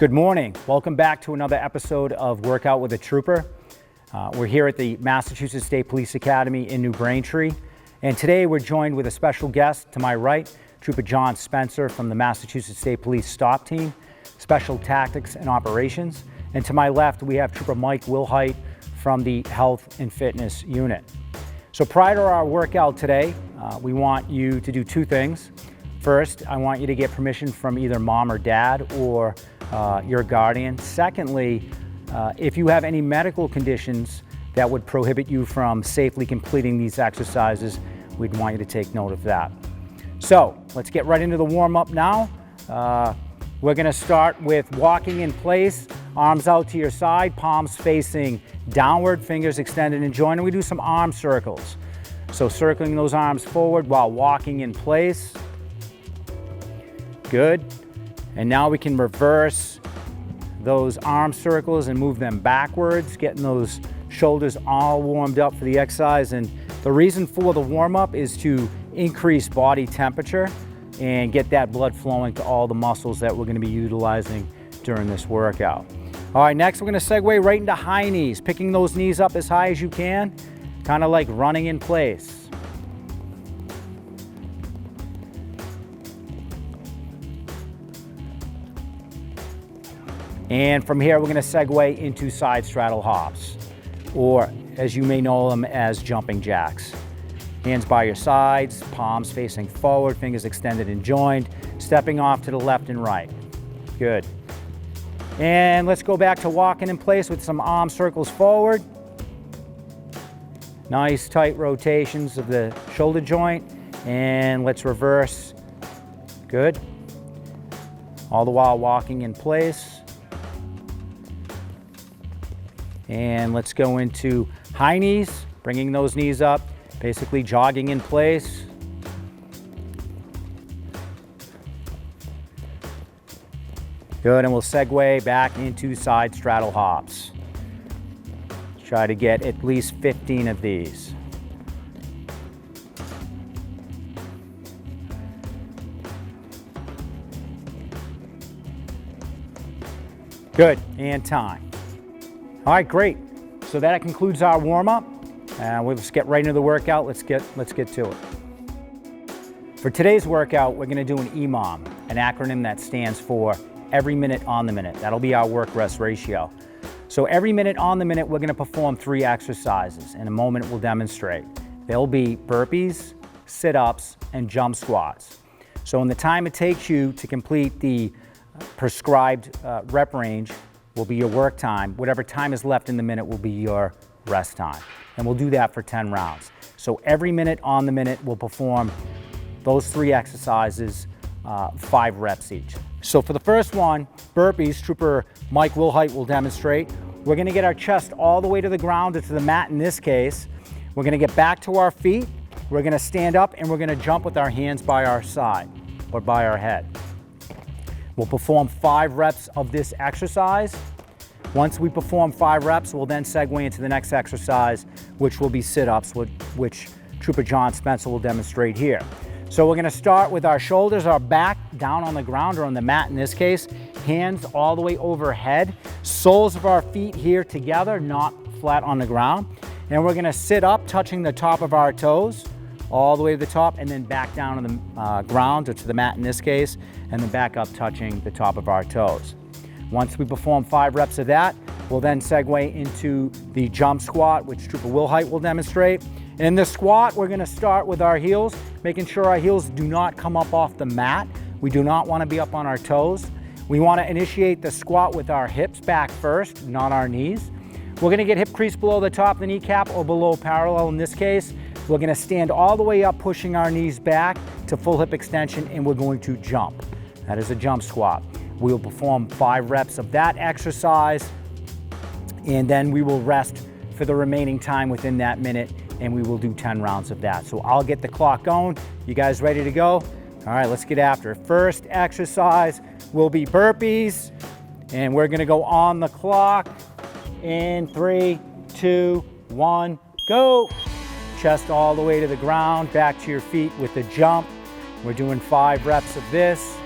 Good morning. Welcome back to another episode of Workout with a Trooper. We're here at the Massachusetts State Police Academy in New Braintree. And today we're joined with a special guest to my right, Trooper John Spencer from the Massachusetts State Police Stop Team, Special Tactics and Operations. And to my left, we have Trooper Mike Wilhite from the Health and Fitness Unit. So prior to our workout today, we want you to do two things. First, I want you to get permission from either mom or dad or your guardian. Secondly, if you have any medical conditions that would prohibit you from safely completing these exercises, we'd want you to take note of that. So let's get right into the warm-up now. We're going to start with walking in place, arms out to your side, palms facing downward, fingers extended and joined. And we do some arm circles. So circling those arms forward while walking in place. Good. And now we can reverse those arm circles and move them backwards, getting those shoulders all warmed up for the exercise. And the reason for the warm-up is to increase body temperature and get that blood flowing to all the muscles that we're going to be utilizing during this workout. All right, next we're going to segue right into high knees, picking those knees up as high as you can, kind of like running in place. And from here, we're going to segue into side straddle hops, or as you may know them as jumping jacks. Hands by your sides, palms facing forward, fingers extended and joined, stepping off to the left and right. Good. And let's go back to walking in place with some arm circles forward. Nice tight rotations of the shoulder joint. And let's reverse. Good. All the while walking in place. And let's go into high knees, bringing those knees up, basically jogging in place. Good, and we'll segue back into side straddle hops. Try to get at least 15 of these. Good, and time. All right, great. So that concludes our warm-up. We'll just get right into the workout. Let's get to it. For today's workout, we're going to do an EMOM, an acronym that stands for every minute on the minute. That'll be our work-rest ratio. So every minute on the minute, we're going to perform 3 exercises. In a moment, we'll demonstrate. They'll be burpees, sit-ups, and jump squats. So in the time it takes you to complete the prescribed rep range, will be your work time. Whatever time is left in the minute will be your rest time. And we'll do that for 10 rounds. So every minute on the minute, we'll perform those 3 exercises, 5 reps each. So for the first one, burpees, Trooper Mike Wilhite will demonstrate. We're gonna get our chest all the way to the ground or to the mat in this case. We're gonna get back to our feet. We're gonna stand up and we're gonna jump with our hands by our side or by our head. We'll perform 5 reps of this exercise. Once we perform 5 reps, we'll then segue into the next exercise, which will be sit-ups, which Trooper John Spencer will demonstrate here. So we're gonna start with our shoulders, our back down on the ground or on the mat in this case, hands all the way overhead, soles of our feet here together, not flat on the ground. And we're gonna sit up, touching the top of our toes, all the way to the top, and then back down on the ground or to the mat in this case, and then back up touching the top of our toes. Once we perform 5 reps of that, we'll then segue into the jump squat, which Trooper Wilhite will demonstrate. And in the squat, we're gonna start with our heels, making sure our heels do not come up off the mat. We do not wanna be up on our toes. We wanna initiate the squat with our hips back first, not our knees. We're gonna get hip crease below the top of the kneecap or below parallel in this case. We're gonna stand all the way up, pushing our knees back to full hip extension, and we're going to jump. That is a jump squat. We'll perform 5 reps of that exercise, and then we will rest for the remaining time within that minute, and we will do 10 rounds of that. So I'll get the clock going. You guys ready to go? All right, let's get after it. First exercise will be burpees, and we're gonna go on the clock in 3, 2, 1, go. Chest all the way to the ground, back to your feet with the jump. We're doing 5 reps of this.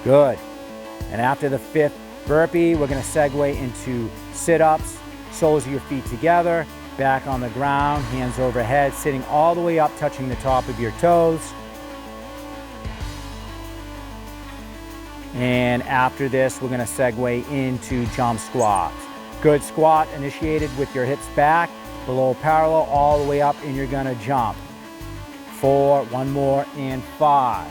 Good. And after the 5th burpee, we're gonna segue into sit-ups, soles of your feet together, back on the ground, hands overhead, sitting all the way up, touching the top of your toes. And after this, we're gonna segue into jump squats. Good squat, initiated with your hips back, below parallel, all the way up, and you're gonna jump. 4, one more, and 5.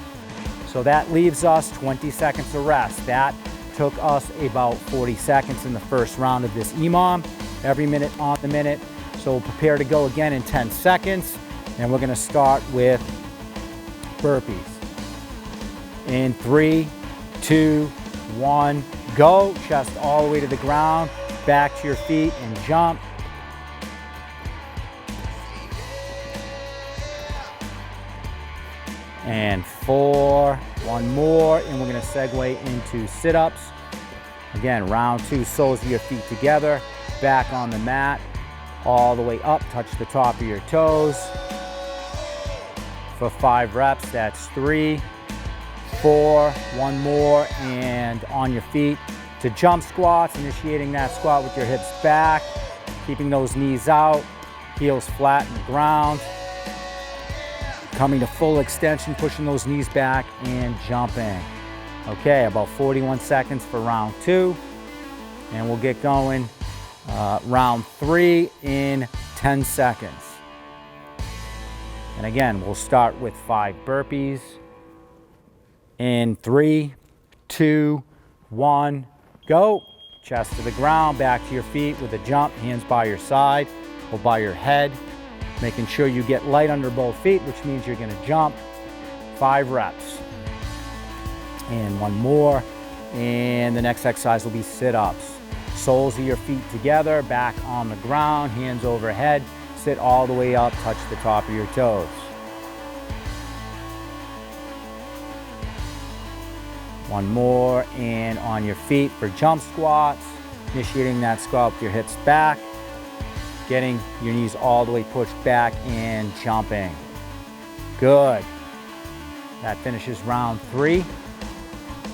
So that leaves us 20 seconds of rest. That took us about 40 seconds in the first round of this EMOM, every minute on the minute. So we'll prepare to go again in 10 seconds, and we're gonna start with burpees. In 3, 2, 1, go. Chest all the way to the ground, back to your feet and jump. And 4, one more, and we're gonna segue into sit-ups. Again, round 2, soles of your feet together, back on the mat, all the way up, touch the top of your toes. For 5 reps, that's 3, 4, one more, and on your feet to jump squats, initiating that squat with your hips back, keeping those knees out, heels flat in the ground. Coming to full extension, pushing those knees back and jumping. Okay, about 41 seconds for round 2. And we'll get going round 3 in 10 seconds. And again, we'll start with 5 burpees. In 3, 2, 1, go. Chest to the ground, back to your feet with a jump, hands by your side or by your head. Making sure you get light under both feet, which means you're gonna jump. 5 reps. And one more. And the next exercise will be sit-ups. Soles of your feet together, back on the ground, hands overhead. Sit all the way up, touch the top of your toes. One more, and on your feet for jump squats. Initiating that squat with your hips back. Getting your knees all the way pushed back and jumping. Good. That finishes round 3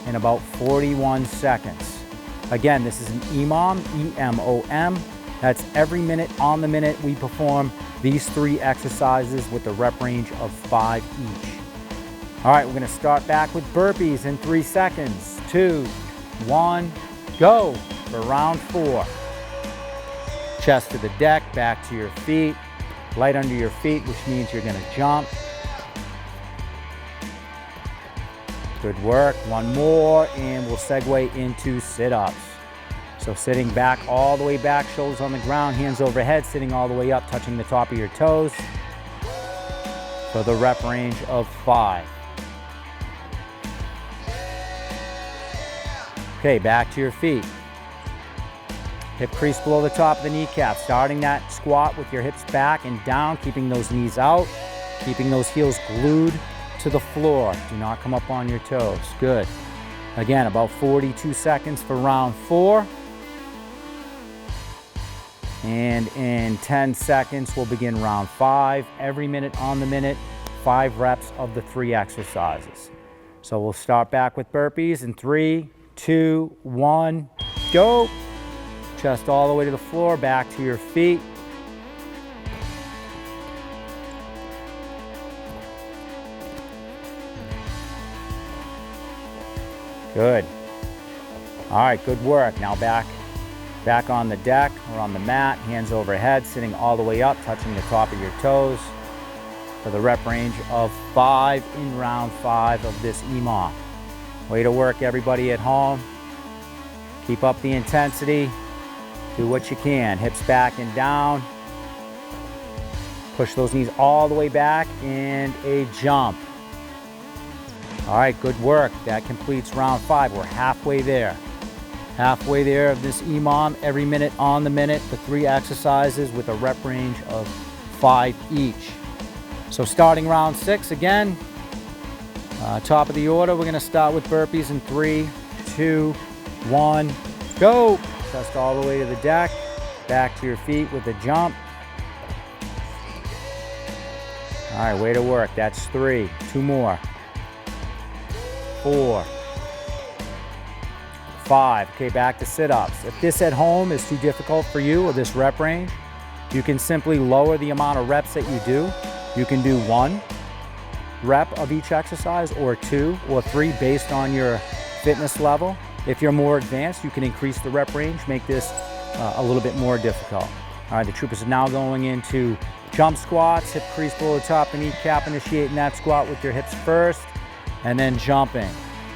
in about 41 seconds. Again, this is an EMOM, E-M-O-M. That's every minute on the minute we perform these 3 exercises with a rep range of 5 each. All right, we're gonna start back with burpees in 3 seconds. 2, 1, go for round 4. Chest to the deck, back to your feet, light under your feet, which means you're gonna jump. Good work, one more, and we'll segue into sit-ups. So sitting back, all the way back, shoulders on the ground, hands overhead, sitting all the way up, touching the top of your toes for the rep range of 5. Okay, back to your feet. Hip crease below the top of the kneecap, starting that squat with your hips back and down, keeping those knees out, keeping those heels glued to the floor. Do not come up on your toes. Good. Again, about 42 seconds for round 4. And in 10 seconds, we'll begin round 5. Every minute on the minute, 5 reps of the 3 exercises. So we'll start back with burpees in 3, 2, 1, go. Chest all the way to the floor, back to your feet. Good. All right, good work. Now back on the deck or on the mat, hands overhead, sitting all the way up, touching the top of your toes for the rep range of 5 in round 5 of this EMOM. Way to work, everybody at home. Keep up the intensity. Do what you can. Hips back and down. Push those knees all the way back and a jump. All right, good work. That completes round 5. We're halfway there. Halfway there of this EMOM, every minute on the minute, the 3 exercises with a rep range of 5 each. So starting round 6 again, top of the order, we're gonna start with burpees in 3, 2, 1, go. Chest all the way to the deck, back to your feet with a jump. All right, way to work. That's 3. 2 more. 4, 5. Okay, back to sit-ups. If this at home is too difficult for you, or this rep range, you can simply lower the amount of reps that you do. You can do 1 rep of each exercise, or 2 or 3 based on your fitness level. If you're more advanced, you can increase the rep range, make this a little bit more difficult. All right, the troopers are now going into jump squats, hip crease below the top of the kneecap, initiating that squat with your hips first, and then jumping.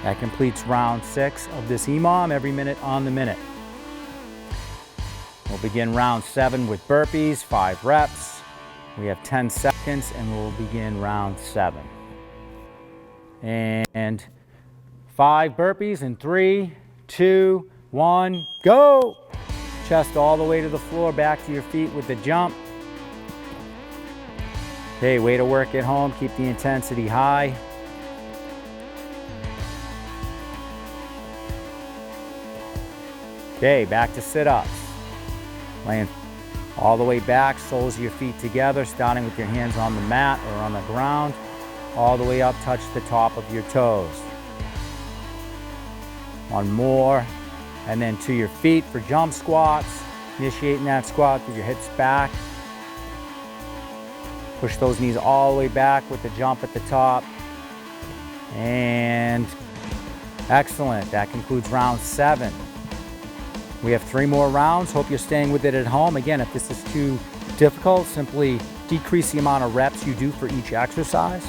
That completes round 6 of this EMOM, every minute on the minute. We'll begin round 7 with burpees, 5 reps. We have 10 seconds, and we'll begin round 7. And 5 burpees in 3, 2, 1, go! Chest all the way to the floor, back to your feet with the jump. Okay, way to work at home. Keep the intensity high. Okay, back to sit-ups. Laying all the way back, soles of your feet together, starting with your hands on the mat or on the ground. All the way up, touch the top of your toes. 1 more, and then to your feet for jump squats. Initiating that squat with your hips back. Push those knees all the way back with the jump at the top. And excellent, that concludes round 7. We have 3 more rounds. Hope you're staying with it at home. Again, if this is too difficult, simply decrease the amount of reps you do for each exercise.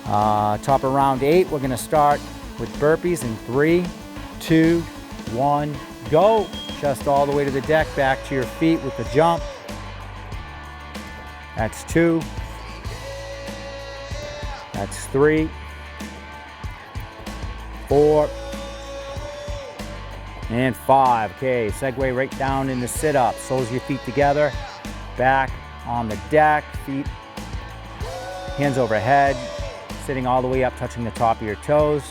Top of round 8, we're gonna start with burpees in 3, 2, 1, go. Chest all the way to the deck, back to your feet with the jump. That's 2. That's 3, 4, and 5. Okay, segue right down into sit-up. Soles of your feet together, back on the deck, feet, hands overhead, sitting all the way up, touching the top of your toes.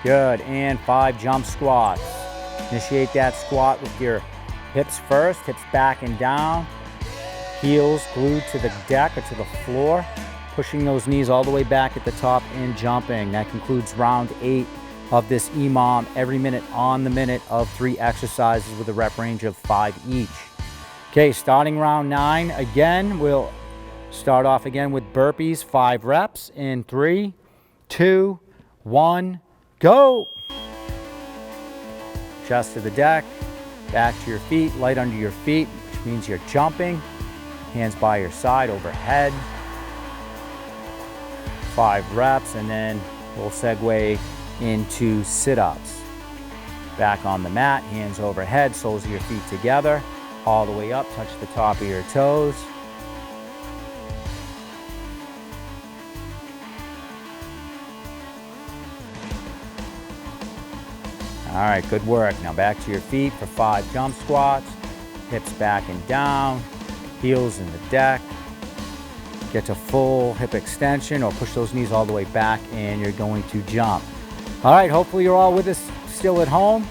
Good, and 5 jump squats. Initiate that squat with your hips first, hips back and down, heels glued to the deck or to the floor, pushing those knees all the way back at the top and jumping. That concludes round 8 of this EMOM, every minute on the minute of 3 exercises with a rep range of 5 each. Okay, starting round 9, again, we'll start off again with burpees, 5 reps in 3, 2, 1, go. Chest to the deck, back to your feet, light under your feet, which means you're jumping. Hands by your side, overhead. 5 reps, and then we'll segue into sit-ups. Back on the mat, hands overhead, soles of your feet together, all the way up, touch the top of your toes. All right, good work. Now back to your feet for 5 jump squats, hips back and down, heels in the deck. Get to full hip extension or push those knees all the way back, and you're going to jump. All right, hopefully you're all with us still at home.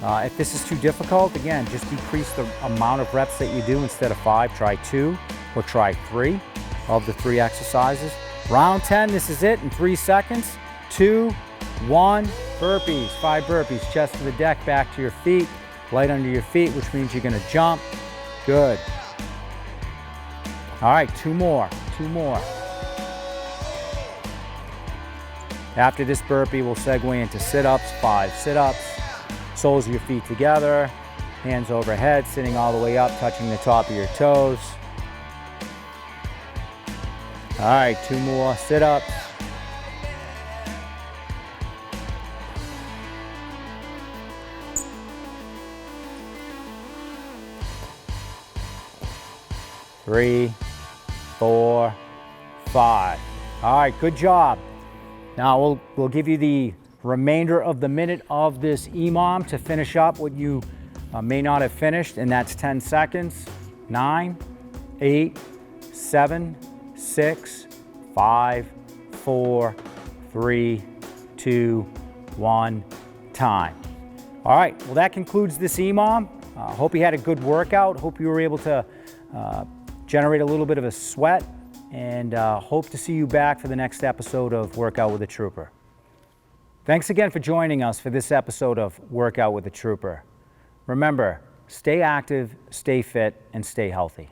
If this is too difficult, again, just decrease the amount of reps that you do. Instead of 5, try 2 or try 3 of the 3 exercises. Round 10, this is it in 3 seconds. 2, 1, burpees, 5 burpees, chest to the deck, back to your feet, light under your feet, which means you're gonna jump. Good. All right, 2 more. After this burpee, we'll segue into sit-ups, 5 sit-ups. Soles of your feet together, hands overhead, sitting all the way up, touching the top of your toes. All right, 2 more sit-ups. Three, 4, 5. All right, good job. Now we'll give you the remainder of the minute of this EMOM to finish up what you may not have finished, and that's 10 seconds. 9, 8, 7, 6, 5, 4, 3, 2, 1, time. All right, well that concludes this EMOM. Hope you had a good workout. Hope you were able to generate a little bit of a sweat, and hope to see you back for the next episode of Workout with a Trooper. Thanks again for joining us for this episode of Workout with a Trooper. Remember, stay active, stay fit, and stay healthy.